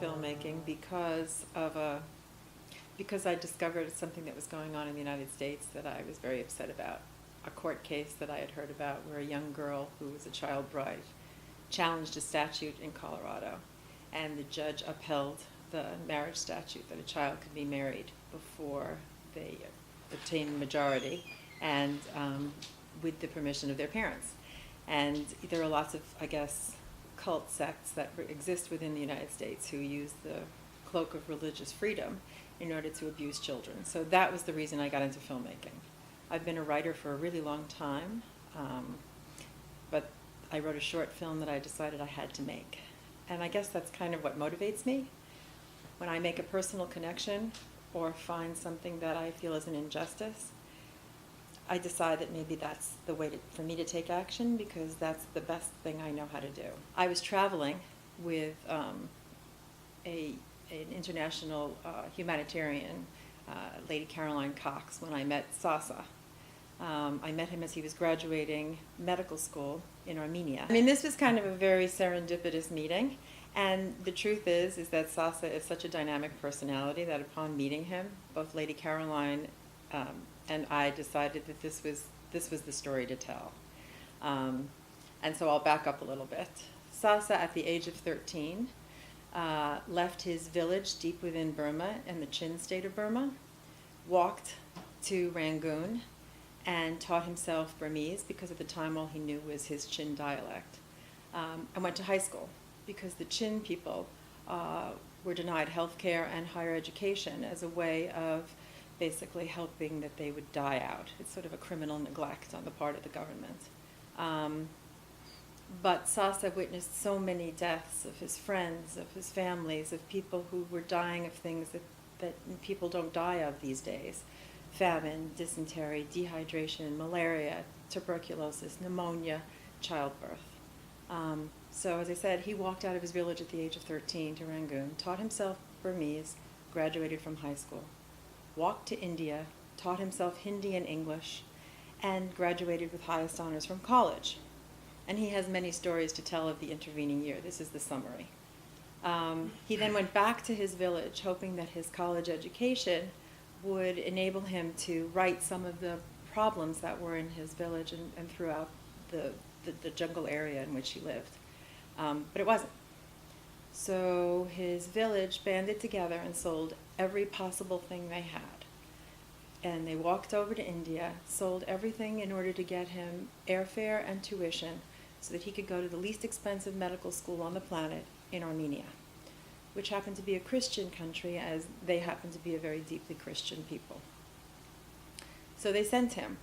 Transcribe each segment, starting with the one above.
filmmaking because I discovered something that was going on in the United States that I was very upset about. A court case that I had heard about where a young girl who was a child bride challenged a statute in Colorado, and the judge upheld the marriage statute that a child could be married before they obtained the majority and with the permission of their parents. And there are lots of, I guess, cult sects that exist within the United States who use the cloak of religious freedom in order to abuse children. So that was the reason I got into filmmaking. I've been a writer for a really long time, but I wrote a short film that I decided I had to make. And I guess that's kind of what motivates me. When I make a personal connection or find something that I feel is an injustice, I decide that maybe that's the way for me to take action, because that's the best thing I know how to do. I was traveling with an international humanitarian, Lady Caroline Cox, when I met SaSa. I met him as he was graduating medical school in Armenia. I mean, this was kind of a very serendipitous meeting, and the truth is that SaSa is such a dynamic personality that upon meeting him, both Lady Caroline and I decided that this was the story to tell. And so I'll back up a little bit. SaSa, at the age of 13, left his village deep within Burma in the Chin State of Burma, walked to Rangoon, and taught himself Burmese, because at the time all he knew was his Chin dialect. And went to high school because the Chin people were denied health care and higher education as a way of basically helping that they would die out. It's sort of a criminal neglect on the part of the government. But SaSa witnessed so many deaths of his friends, of his families, of people who were dying of things that people don't die of these days. Famine, dysentery, dehydration, malaria, tuberculosis, pneumonia, childbirth. So as I said, he walked out of his village at the age of 13 to Rangoon, taught himself Burmese, graduated from high school, walked to India, taught himself Hindi and English, and graduated with highest honors from college. And he has many stories to tell of the intervening year. This is the summary. He then went back to his village, hoping that his college education would enable him to right some of the problems that were in his village and throughout the jungle area in which he lived. But it wasn't. So his village banded together and sold every possible thing they had. And they walked over to India, sold everything in order to get him airfare and tuition so that he could go to the least expensive medical school on the planet in Armenia, which happened to be a Christian country, as they happen to be a very deeply Christian people. So they sent him.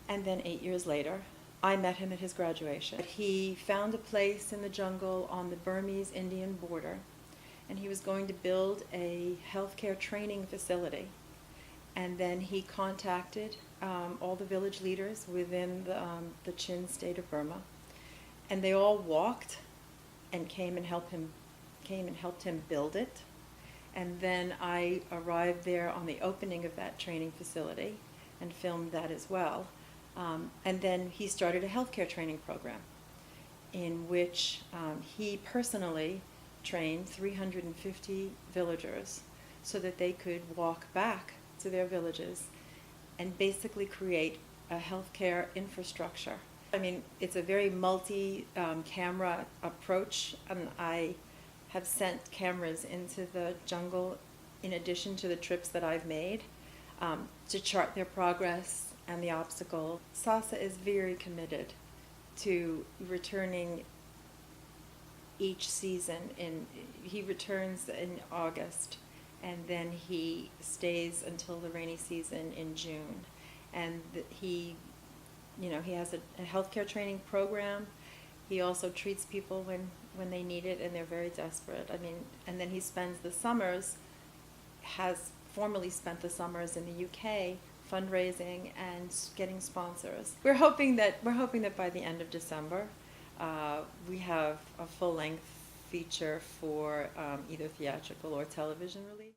And then 8 years later, I met him at his graduation. He found a place in the jungle on the Burmese-Indian border, and he was going to build a healthcare training facility. And then he contacted all the village leaders within the Chin State of Burma, and they all walked and came and helped him build it. And then I arrived there on the opening of that training facility and filmed that as well. And then he started a healthcare training program in which he personally trained 350 villagers so that they could walk back to their villages and basically create a healthcare infrastructure. I mean, it's a very multi-camera approach, and I have sent cameras into the jungle in addition to the trips that I've made to chart their progress and the obstacle. SaSa is very committed to returning each season. He returns in August, and then he stays until the rainy season in June. And he has a healthcare training program. He also treats people when they need it and they're very desperate. I mean, and then he spends the summers, has formerly spent the summers in the UK fundraising and getting sponsors. We're hoping that by the end of December, we have a full-length feature for either theatrical or television release.